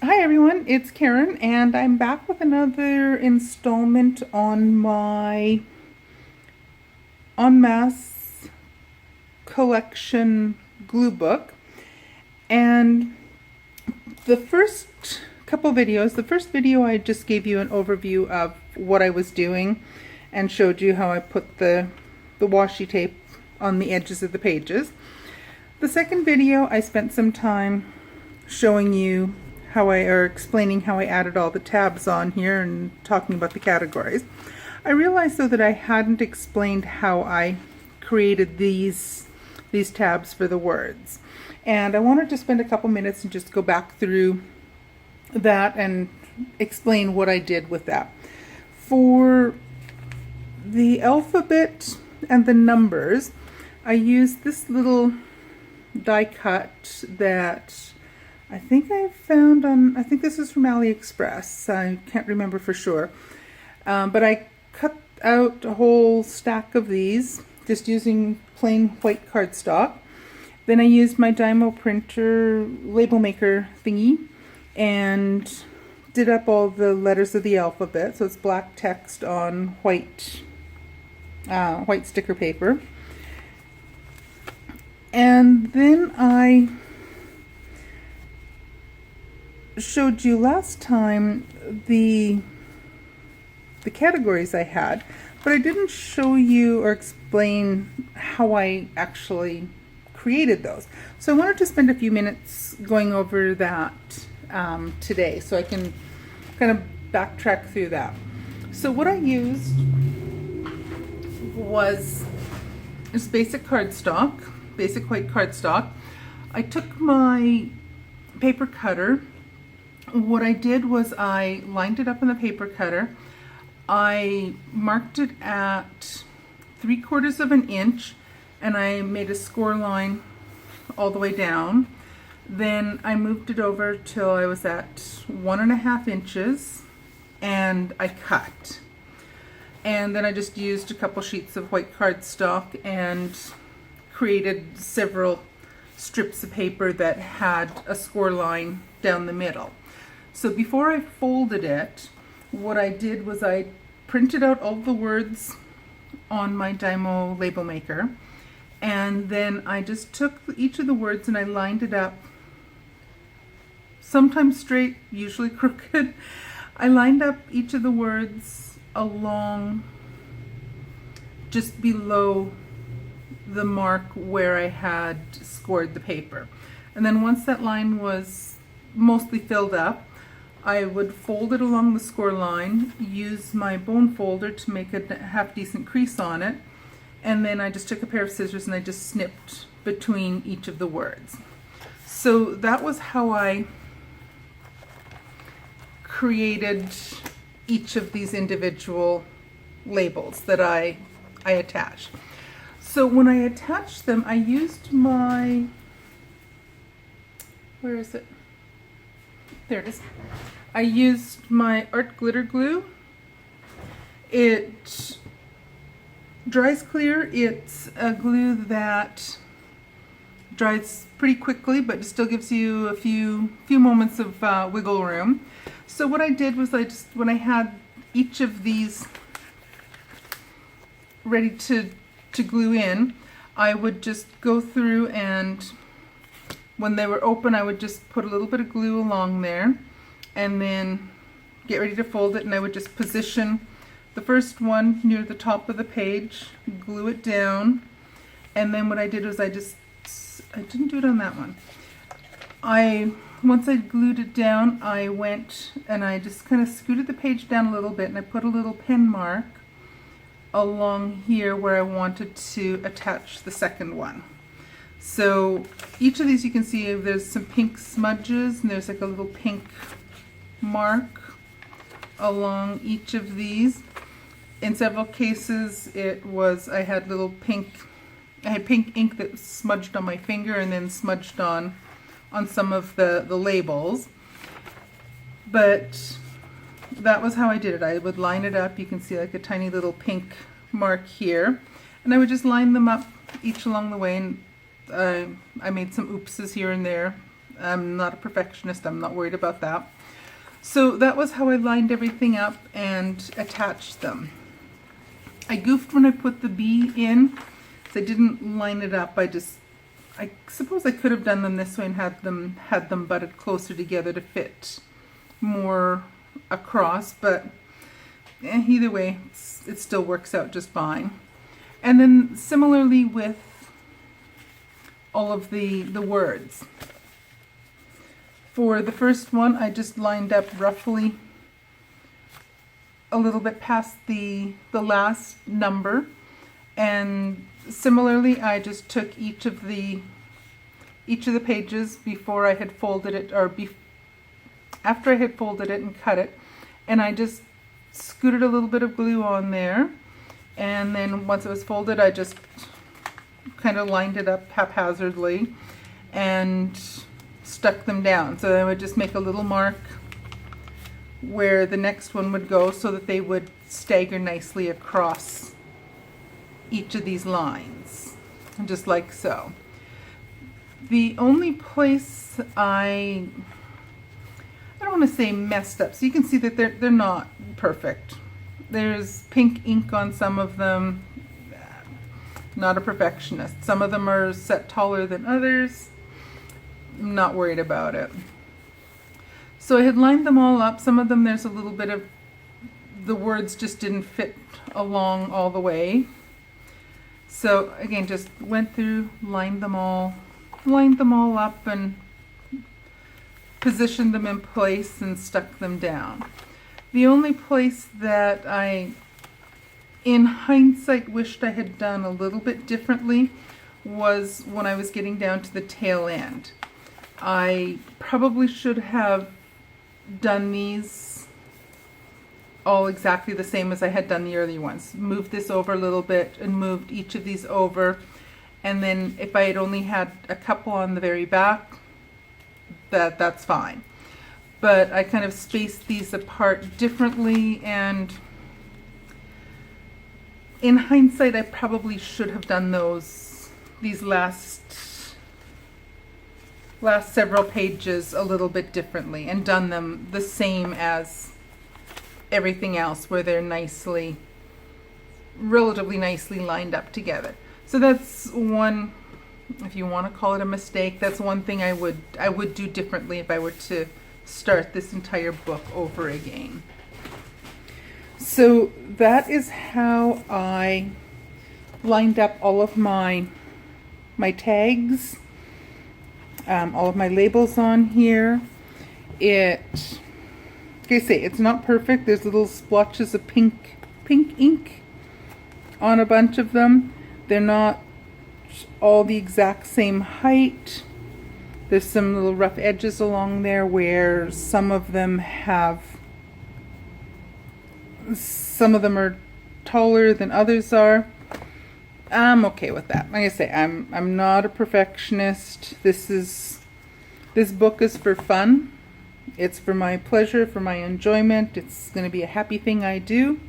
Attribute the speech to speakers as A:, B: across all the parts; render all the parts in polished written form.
A: Hi everyone, it's Karen and I'm back with another installment on my En Masse collection glue book. And the first video I just gave you an overview of what I was doing and showed you how I put the washi tape on the edges of the pages. The second video I spent some time showing you explaining how I added all the tabs on here and talking about the categories. I realized though that I hadn't explained how I created these tabs for the words, and I wanted to spend a couple minutes and just go back through that and explain what I did with that. For the alphabet and the numbers, I used this little die cut that I think I found on, I think this is from AliExpress. I can't remember for sure. But I cut out a whole stack of these just using plain white cardstock. Then I used my Dymo printer label maker thingy and did up all the letters of the alphabet. So it's black text on white sticker paper. And then I showed you last time the categories I had, but I didn't show you or explain how I actually created those. So I wanted to spend a few minutes going over that today so I can kind of backtrack through that. So what I used was just basic cardstock, basic white cardstock. I took my paper cutter. What I did was I lined it up in the paper cutter. I marked it at 3/4 of an inch and I made a score line all the way down. Then I moved it over till I was at 1.5 inches and I cut. And then I just used a couple sheets of white cardstock and created several strips of paper that had a score line down the middle. So before I folded it, what I did was I printed out all the words on my Dymo label maker, and then I just took each of the words and I lined it up, sometimes straight, usually crooked. I lined up each of the words along just below the mark where I had scored the paper. And then once that line was mostly filled up, I would fold it along the score line, use my bone folder to make a half decent crease on it, and then I just took a pair of scissors and I just snipped between each of the words. So that was how I created each of these individual labels that I attached. So when I attached them, I used my, where is it? There it is. I used my art glitter glue. It dries clear. It's a glue that dries pretty quickly, but it still gives you a few moments of wiggle room. So what I did was when I had each of these ready to glue in, I would just go through, and when they were open, I would just put a little bit of glue along there and then get ready to fold it, and I would just position the first one near the top of the page, glue it down, and then what I did was I didn't do it on that one. Once I glued it down, I went and I just kind of scooted the page down a little bit and I put a little pen mark along here where I wanted to attach the second one. So each of these, you can see there's some pink smudges and there's like a little pink mark along each of these. In several cases I had pink ink that smudged on my finger and then smudged on some of the labels. But that was how I did it. I would line it up. You can see like a tiny little pink mark here, and I would just line them up each along the way, and I made some oopses here and there I'm not a perfectionist. I'm not worried about that. So that was how I lined everything up and attached them. I goofed when I put the bee in, so I didn't line it up. I suppose I could have done them this way and had them butted closer together to fit more across, but either way, it still works out just fine. And then similarly with all of the words. For the first one, I just lined up roughly a little bit past the last number, and similarly I just took each of the pages before I had folded it, or after I had folded it and cut it, and I just scooted a little bit of glue on there, and then once it was folded I just kind of lined it up haphazardly and stuck them down. So I would just make a little mark where the next one would go so that they would stagger nicely across each of these lines, just like so. The only place I don't want to say messed up, so you can see that they're not perfect. There's pink ink on some of them. Not a perfectionist. Some of them are set taller than others. I'm not worried about it. So I had lined them all up. Some of them there's a little bit of, the words just didn't fit along all the way. So again, just went through, lined them all up and positioned them in place and stuck them down. The only place that I, in hindsight, wished I had done a little bit differently was when I was getting down to the tail end. I probably should have done these all exactly the same as I had done the earlier ones. Moved this over a little bit and moved each of these over, and then if I had only had a couple on the very back, that's fine. But I kind of spaced these apart differently, and in hindsight I probably should have done these last several pages a little bit differently and done them the same as everything else, where they're relatively nicely lined up together. So that's one, if you want to call it a mistake, that's one thing I would do differently if I were to start this entire book over again. So that is how I lined up all of my tags, all of my labels on here. Like I say, it's not perfect. There's little splotches of pink ink on a bunch of them. They're not all the exact same height. There's some little rough edges along there where some of them are taller than others are. I'm okay with that. Like I say, I'm not a perfectionist. This book is for fun. It's for my pleasure, for my enjoyment. It's going to be a happy thing I do.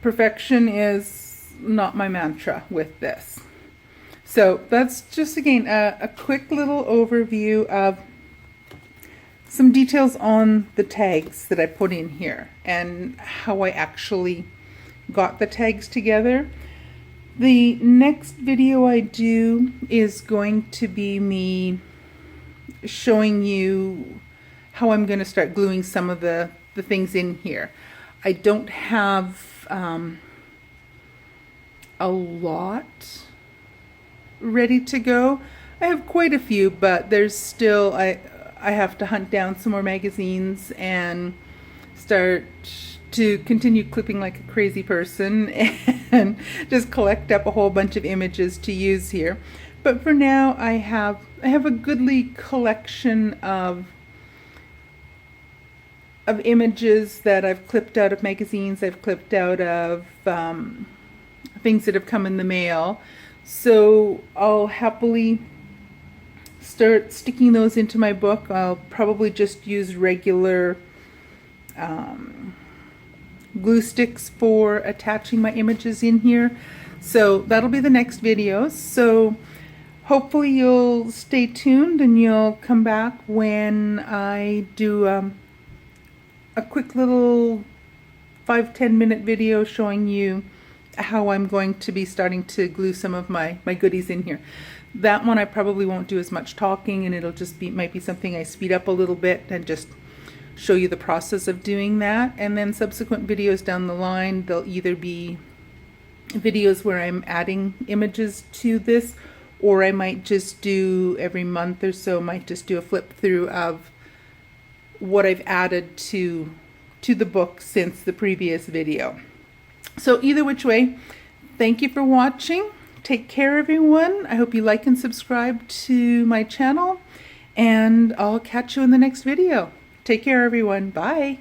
A: Perfection is not my mantra with this. So that's just, again, a quick little overview of some details on the tags that I put in here and how I actually got the tags together. The next video I do is going to be me showing you how I'm going to start gluing some of the things in here. I don't have a lot ready to go. I have quite a few, but there's still, I have to hunt down some more magazines and start to continue clipping like a crazy person and just collect up a whole bunch of images to use here. But for now, I have a goodly collection of images that I've clipped out of magazines, I've clipped out of things that have come in the mail. So I'll happily start sticking those into my book. I'll probably just use regular glue sticks for attaching my images in here. So that'll be the next video. So hopefully you'll stay tuned and you'll come back when I do a quick little 5-10 minute video showing you how I'm going to be starting to glue some of my goodies in here. That one I probably won't do as much talking, and it'll just be, might be something I speed up a little bit and just show you the process of doing that. And then subsequent videos down the line, they'll either be videos where I'm adding images to this, or I might just do every month or so, might just do a flip through of what I've added to the book since the previous video. So either which way, thank you for watching. Take care, everyone. I hope you like and subscribe to my channel, and I'll catch you in the next video. Take care, everyone. Bye.